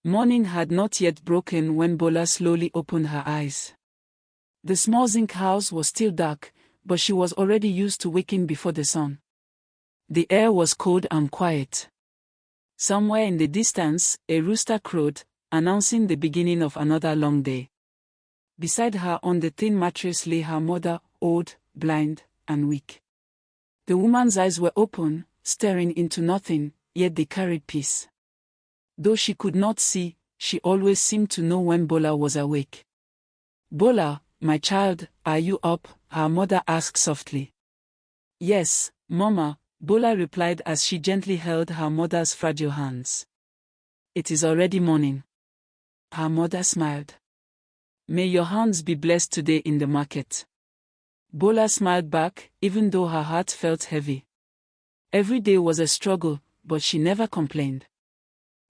Morning had not yet broken when Bola slowly opened her eyes. The small zinc house was still dark, but she was already used to waking before the sun. The air was cold and quiet. Somewhere in the distance, a rooster crowed, announcing the beginning of another long day. Beside her on the thin mattress lay her mother, old, blind, and weak. The woman's eyes were open, staring into nothing, yet they carried peace. Though she could not see, she always seemed to know when Bola was awake. "Bola, my child, are you up?" her mother asked softly. "Yes, Mama," Bola replied as she gently held her mother's fragile hands. "It is already morning." Her mother smiled. "May your hands be blessed today in the market." Bola smiled back, even though her heart felt heavy. Every day was a struggle, but she never complained.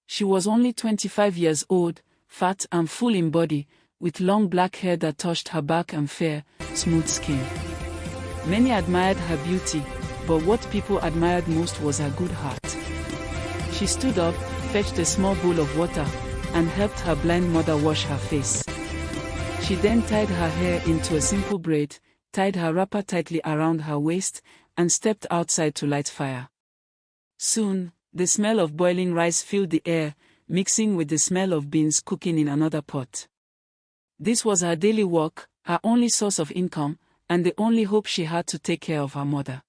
She was only 25 years old, fat and full in body, with long black hair that touched her back and fair, smooth skin. Many admired her beauty, but what people admired most was her good heart. She stood up, fetched a small bowl of water, and helped her blind mother wash her face. She then tied her hair into a simple braid, tied her wrapper tightly around her waist, and stepped outside to light fire. Soon, the smell of boiling rice filled the air, mixing with the smell of beans cooking in another pot. This was her daily work, her only source of income, and the only hope she had to take care of her mother.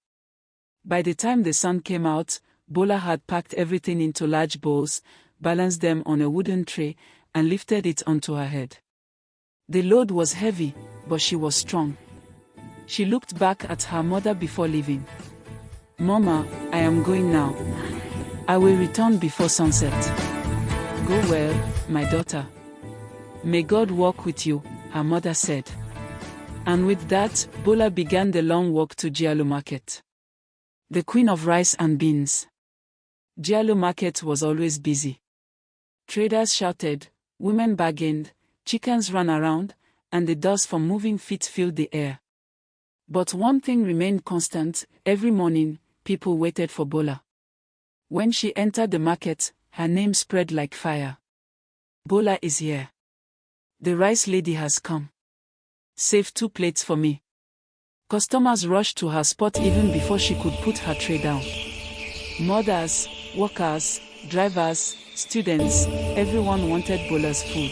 By the time the sun came out, Bola had packed everything into large bowls, balanced them on a wooden tray, and lifted it onto her head. The load was heavy, but she was strong. She looked back at her mother before leaving. "Mama, I am going now. I will return before sunset." "Go well, my daughter. May God walk with you," her mother said. And with that, Bola began the long walk to Jeolu Market. The queen of rice and beans. Jeolu Market was always busy. Traders shouted, women bargained, chickens ran around, and the dust from moving feet filled the air. But one thing remained constant: every morning, people waited for Bola. When she entered the market, her name spread like fire. "Bola is here. The rice lady has come. Save 2 plates for me." Customers rushed to her spot even before she could put her tray down. Mothers, workers, drivers, students, everyone wanted Bola's food.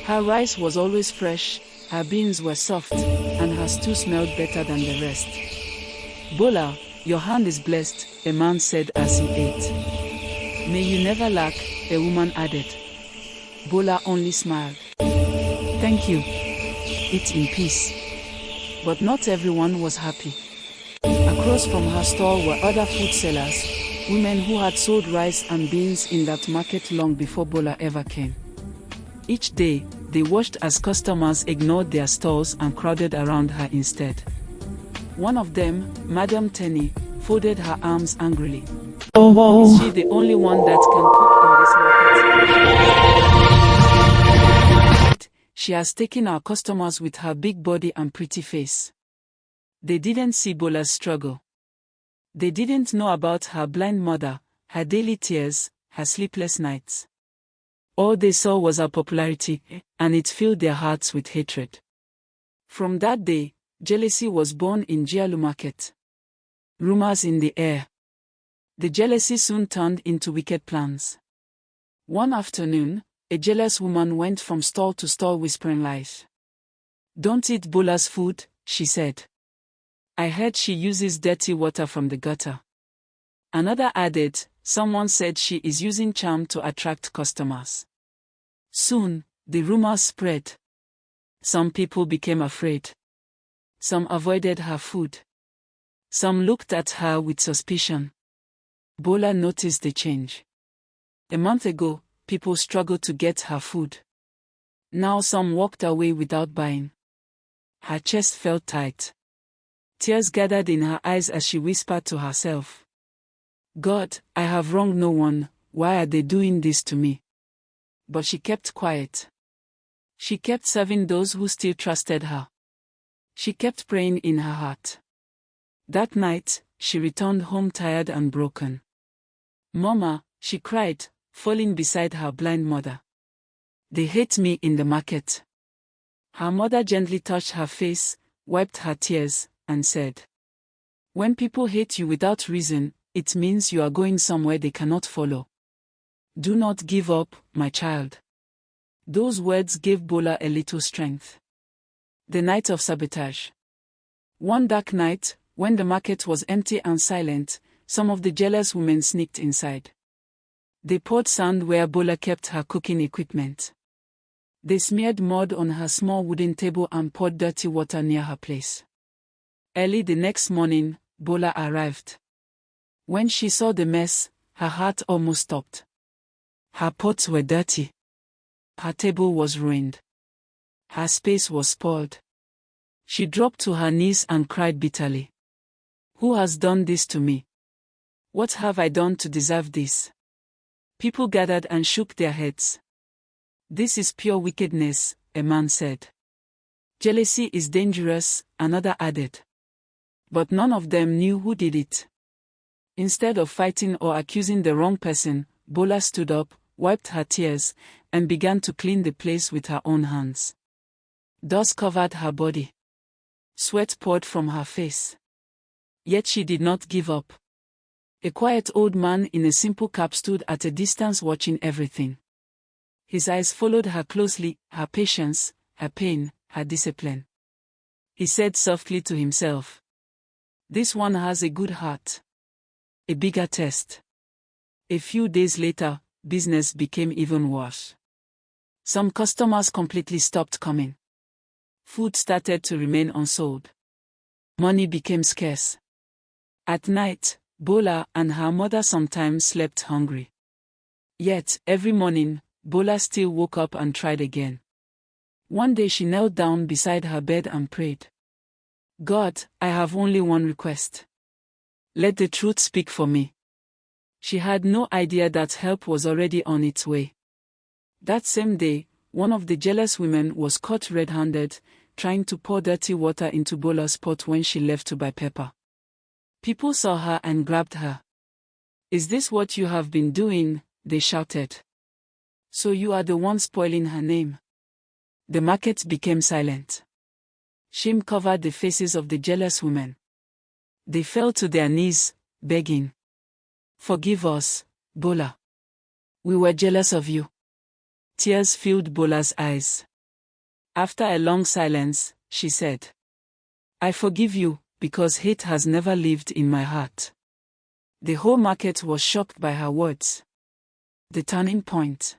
Her rice was always fresh, her beans were soft, and her stew smelled better than the rest. "Bola, your hand is blessed," a man said as he ate. "May you never lack," a woman added. Bola only smiled. "Thank you. Eat in peace." But not everyone was happy. Across from her stall were other food sellers, women who had sold rice and beans in that market long before Bola ever came. Each day, they watched as customers ignored their stalls and crowded around her instead. One of them, Madam Tenny, folded her arms angrily. "Is she the only one that can cook in this market? She has taken our customers with her big body and pretty face." They didn't see Bola's struggle. They didn't know about her blind mother, her daily tears, her sleepless nights. All they saw was her popularity, and it filled their hearts with hatred. From that day, jealousy was born in Jeolu Market. Rumors in the air. The jealousy soon turned into wicked plans. One afternoon, a jealous woman went from stall to stall whispering lies. "Don't eat Bola's food," she said. "I heard she uses dirty water from the gutter." Another added, "Someone said she is using charm to attract customers." Soon, the rumors spread. Some people became afraid. Some avoided her food. Some looked at her with suspicion. Bola noticed the change. A month ago, people struggled to get her food. Now some walked away without buying. Her chest felt tight. Tears gathered in her eyes as she whispered to herself, "God, I have wronged no one, why are they doing this to me?" But she kept quiet. She kept serving those who still trusted her. She kept praying in her heart. That night, she returned home tired and broken. "Mama," she cried, falling beside her blind mother. They hate me in the market. Her mother gently touched her face, wiped her tears, and said, "When people hate you without reason, it means you are going somewhere they cannot follow. Do not give up, my child." Those words gave Bola a little strength. The night of sabotage. One dark night, when the market was empty and silent, some of the jealous women sneaked inside. They poured sand where Bola kept her cooking equipment. They smeared mud on her small wooden table and poured dirty water near her place. Early the next morning, Bola arrived. When she saw the mess, her heart almost stopped. Her pots were dirty. Her table was ruined. Her space was spoiled. She dropped to her knees and cried bitterly. "Who has done this to me? What have I done to deserve this?" People gathered and shook their heads. "This is pure wickedness," a man said. "Jealousy is dangerous," another added. But none of them knew who did it. Instead of fighting or accusing the wrong person, Bola stood up, wiped her tears, and began to clean the place with her own hands. Dust covered her body. Sweat poured from her face. Yet she did not give up. A quiet old man in a simple cap stood at a distance watching everything. His eyes followed her closely, her patience, her pain, her discipline. He said softly to himself, "This one has a good heart." A bigger test. A few days later, business became even worse. Some customers completely stopped coming. Food started to remain unsold. Money became scarce. At night, Bola and her mother sometimes slept hungry. Yet, every morning, Bola still woke up and tried again. One day she knelt down beside her bed and prayed, "God, I have only one request. Let the truth speak for me." She had no idea that help was already on its way. That same day, one of the jealous women was caught red-handed, trying to pour dirty water into Bola's pot when she left to buy pepper. People saw her and grabbed her. "Is this what you have been doing?" they shouted. "So you are the one spoiling her name." The market became silent. Shame covered the faces of the jealous women. They fell to their knees, begging, "Forgive us, Bola. We were jealous of you." Tears filled Bola's eyes. After a long silence, she said, "I forgive you, because hate has never lived in my heart." The whole market was shocked by her words. The turning point.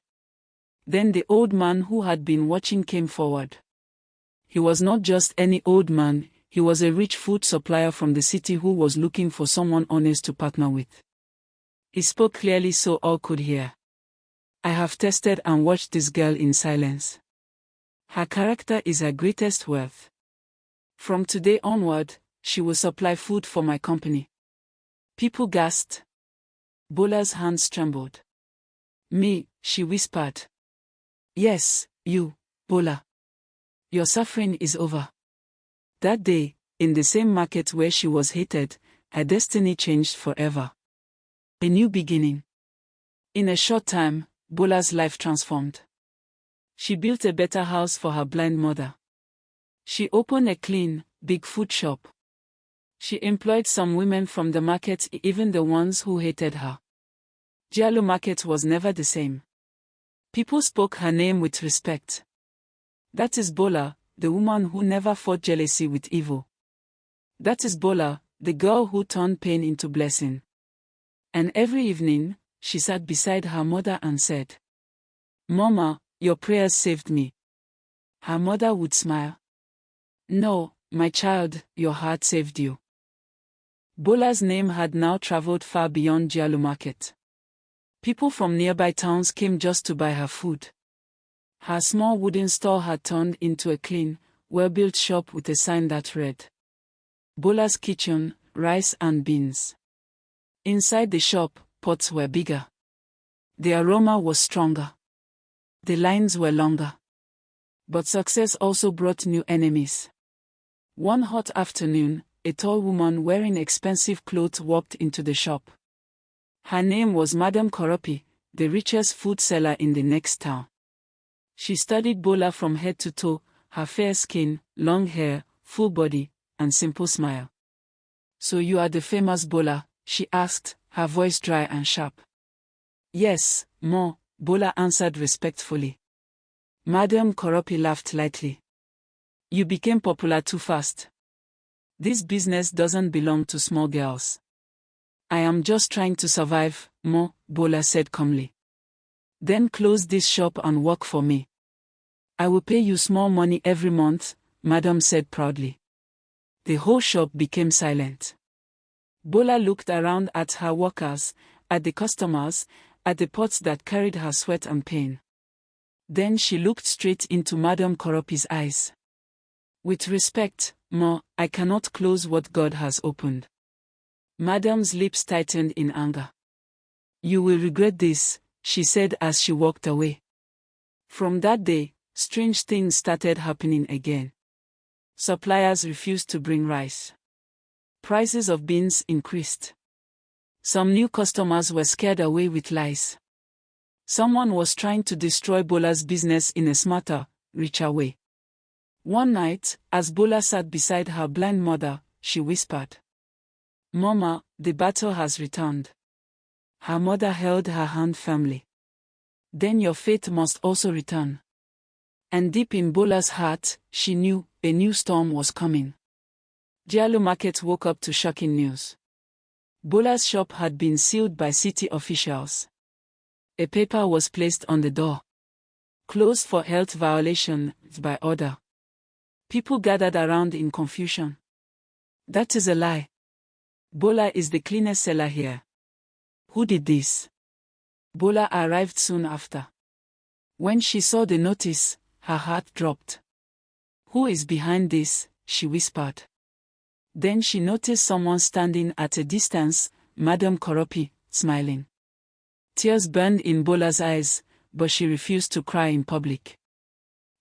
Then the old man who had been watching came forward. He was not just any old man, he was a rich food supplier from the city who was looking for someone honest to partner with. He spoke clearly so all could hear. "I have tested and watched this girl in silence. Her character is her greatest wealth. From today onward, she will supply food for my company." People gasped. Bola's hands trembled. "Me," she whispered. "Yes, you, Bola. Your suffering is over." That day, in the same market where she was hated, her destiny changed forever. A new beginning. In a short time, Bola's life transformed. She built a better house for her blind mother. She opened a clean, big food shop. She employed some women from the market, even the ones who hated her. Jeolu Market was never the same. People spoke her name with respect. That is Bola, the woman who never fought jealousy with evil. That is Bola, the girl who turned pain into blessing. And every evening, she sat beside her mother and said, "Mama, your prayers saved me." Her mother would smile. "No, my child, your heart saved you." Bola's name had now traveled far beyond Jeolu Market. People from nearby towns came just to buy her food. Her small wooden store had turned into a clean, well-built shop with a sign that read, "Bola's Kitchen, Rice and Beans." Inside the shop, pots were bigger. The aroma was stronger. The lines were longer. But success also brought new enemies. One hot afternoon, a tall woman wearing expensive clothes walked into the shop. Her name was Madame Koropi, the richest food seller in the next town. She studied Bola from head to toe, her fair skin, long hair, full body, and simple smile. "So you are the famous Bola?" she asked, her voice dry and sharp. "Yes, Ma," Bola answered respectfully. Madame Koropi laughed lightly. "You became popular too fast. This business doesn't belong to small girls." "I am just trying to survive, Ma," Bola said calmly. "Then close this shop and work for me. I will pay you small money every month," Madame said proudly. The whole shop became silent. Bola looked around at her workers, at the customers, at the pots that carried her sweat and pain. Then she looked straight into Madame Koropi's eyes. "With respect, Ma, I cannot close what God has opened." Madame's lips tightened in anger. "You will regret this," she said as she walked away. From that day, strange things started happening again. Suppliers refused to bring rice. Prices of beans increased. Some new customers were scared away with lies. Someone was trying to destroy Bola's business in a smarter, richer way. One night, as Bola sat beside her blind mother, she whispered, "Mama, the battle has returned." Her mother held her hand firmly. "Then your faith must also return." And deep in Bola's heart, she knew a new storm was coming. Jeolu Market woke up to shocking news. Bola's shop had been sealed by city officials. A paper was placed on the door. "Closed for health violation, by order." People gathered around in confusion. "That is a lie. Bola is the cleanest seller here. Who did this?" Bola arrived soon after. When she saw the notice, her heart dropped. "Who is behind this?" she whispered. Then she noticed someone standing at a distance, Madame Koropi, smiling. Tears burned in Bola's eyes, but she refused to cry in public.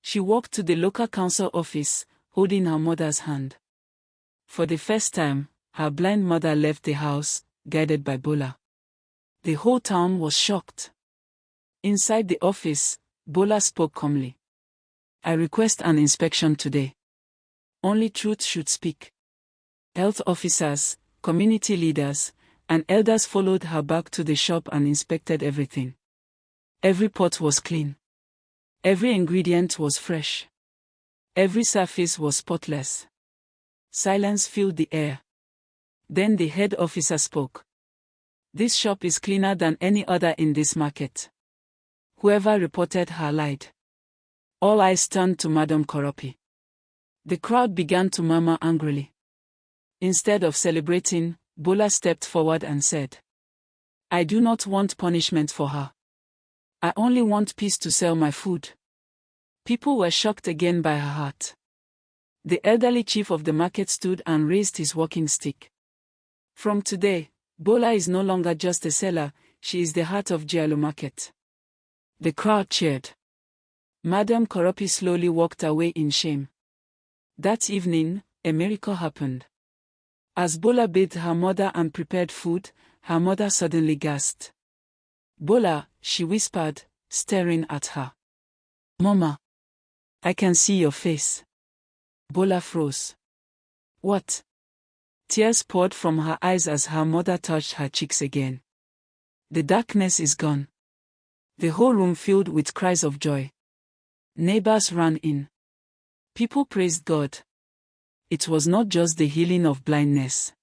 She walked to the local council office, holding her mother's hand. For the first time, her blind mother left the house, guided by Bola. The whole town was shocked. Inside the office, Bola spoke calmly. "I request an inspection today. Only truth should speak." Health officers, community leaders, and elders followed her back to the shop and inspected everything. Every pot was clean. Every ingredient was fresh. Every surface was spotless. Silence filled the air. Then the head officer spoke. "This shop is cleaner than any other in this market." Whoever reported her lied. All eyes turned to Madame Koropi. The crowd began to murmur angrily. Instead of celebrating, Bola stepped forward and said, "I do not want punishment for her. I only want peace to sell my food." People were shocked again by her heart. The elderly chief of the market stood and raised his walking stick. "From today, Bola is no longer just a seller, she is the heart of Jeolu Market." The crowd cheered. Madame Koropi slowly walked away in shame. That evening, a miracle happened. As Bola bathed her mother and prepared food, her mother suddenly gasped. "Bola," she whispered, staring at her. "Mama, I can see your face." Bola froze. "What?" Tears poured from her eyes as her mother touched her cheeks again. "The darkness is gone." The whole room filled with cries of joy. Neighbors ran in. People praised God. It was not just the healing of blindness.